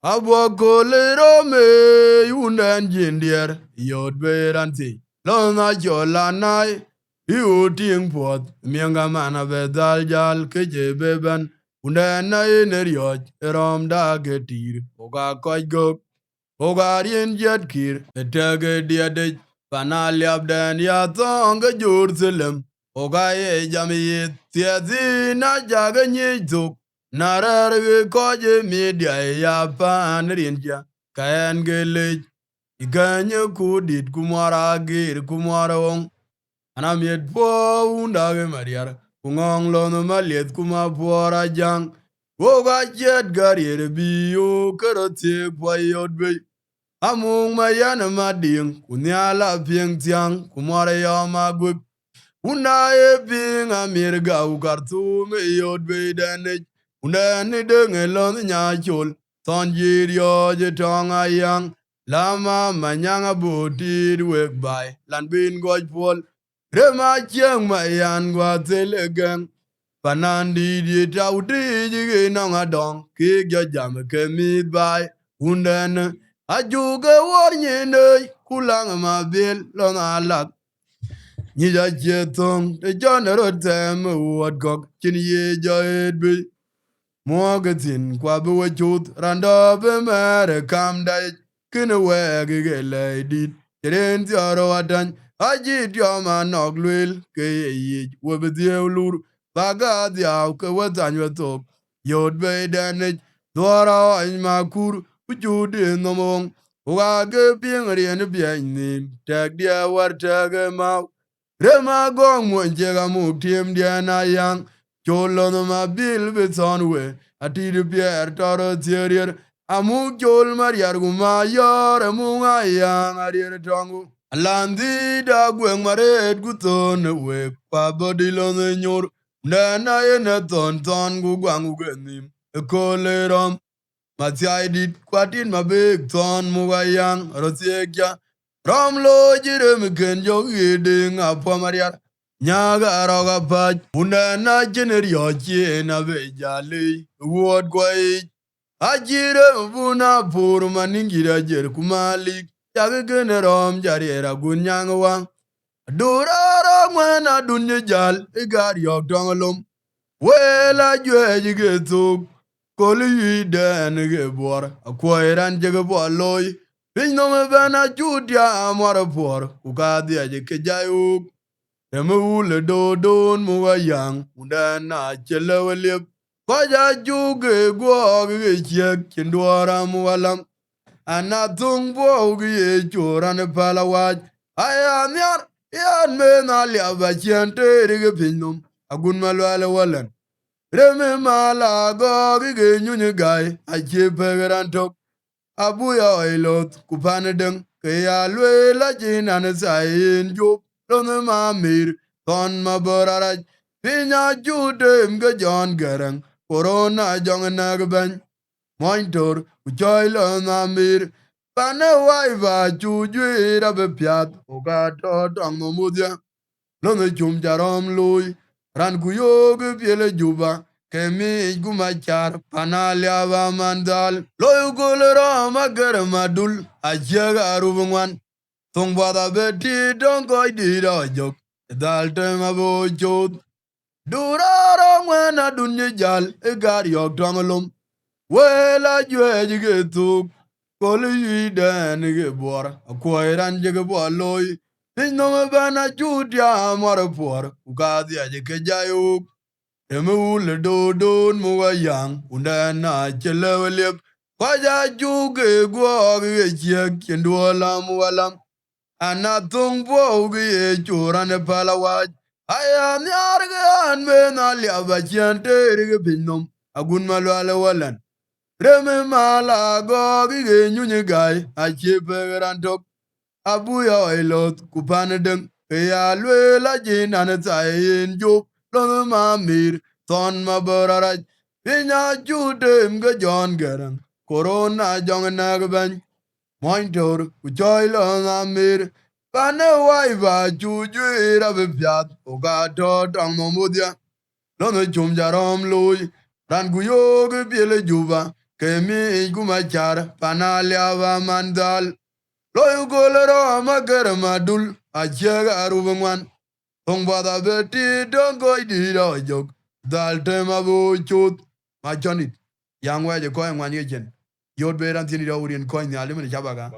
Abwa kolero me yunden jindier yod beranti. Lona chola nai iu ting pot mianga mana bedal jal keje beben. Unden na inerioj rom da getir. Oga koj gok. Oga rien jet kir. Etege diadej. Panaliab den ya thonga Jerusalem. Oga ye jamiyet. Tiezi na jaga nyizuk. Narar koje media ya pan rinja kayan gelej iganye kudit kumara gir kumara wong anam yet po unda ge mariar kungong lono maliet kuma pora jang woga jet garir biyo karote kwayot be amung mayana mading kunyala pieng tiang kumara yama gup una e ping amirga ukartu me yot be danej una ni denge lon nya chul ton jirio je tong ayang lama manyanga buti wek bai lan bin goj pol rema chiang mayan gwa telegang panandi di tauti ji nong adong ki jo jam ke mi bai unden ajuge wor nyene kulang ma bil lon alak ni ja jetong te jonero tem wot gok chin ye jo edbi mogatin kwa bu wachut rando be mere kam dai kin we ge le dit ren ti oro adan aji dio ma nok lwel ke ye we be die lur baga dia ke watan weto yod be dan dora in makur wujud no mong wa ge ping rien bien ni tag dia war tag ma rema gong mo jega mu tim dia na yang cholo no ma bil be son we atiru pier toro tierier amu chol mariar guma yor amu ayang arier tongu alandi da gweng maret guton we pa bodilo ne nyor na ene ton gu gwangu genim kolerom Matiai dit kwatin mabek ton mugayang rosiekya rom lo jirem ken jogiding apa mariar nyaga aroga pach una na jener yochi na bejali wot kwai ajire buna pur maningira jer kumali jaga gen rom jariera gunyang wang durara ngwana dunye jal igar yok tongolom wela jwe getuk koli yiden ge bor akwoiran jege bo loy pinno me bana judia amara por ukadia je kejayuk eme do don muga yang undana chelewelip kwaja juge go ge chek kindwara muwalam anatung bo ge choran palawaj aya nyar yan me na liaba chente ge pinnum agun malwala walan reme mala go ge nyunye gai ache pegeran tok abuya oilot kupanedeng ke ya lwe la jinan sayin jup lone mamir ton maborara pinya jude mga jon garang corona jong nagban mointor ujoy lo mamir pane waiva chujwe rabe piat oga to tong no mudia lone chum jarom lui ran kuyog piele juba kemi gumachar panaliaba mandal loyo golera magar madul ajaga rubungwan tong bada beti don koy dira jok dal tema bo chot durara ngwana dunye jal egar yok tongolom wela jwe ge tuk koli den ge bor akoiran je ge bo loy pinno bana judia mor por ugadi aje ke jayuk eme do don muga yang undana chelewelip kwaja juge go ge chek kendwala muwalam anatung bo ge choran palawaj aya nyar ge an me na liaba chente ge pinnom agun malwala walan reme mala go ge nyunye gai ache perantok abuya oilot kupanedeng ya lwe la jinan zayin jup lone mamir ton maborara pinya jude mga jon garang corona jong nagban mointor ujoy lo mamir pane waiva juju rabe piat oga to tong no mudia lone chum jarom lui ran guyog biele juba kemi igumachar panaliaba mandal loyu golero mager madul achega arubangwan Ongbada beti dongo idira jok dal tema bo chut machonit yang waje ko ngwan yejen yod beran tini da urien ko ni alimni chabaga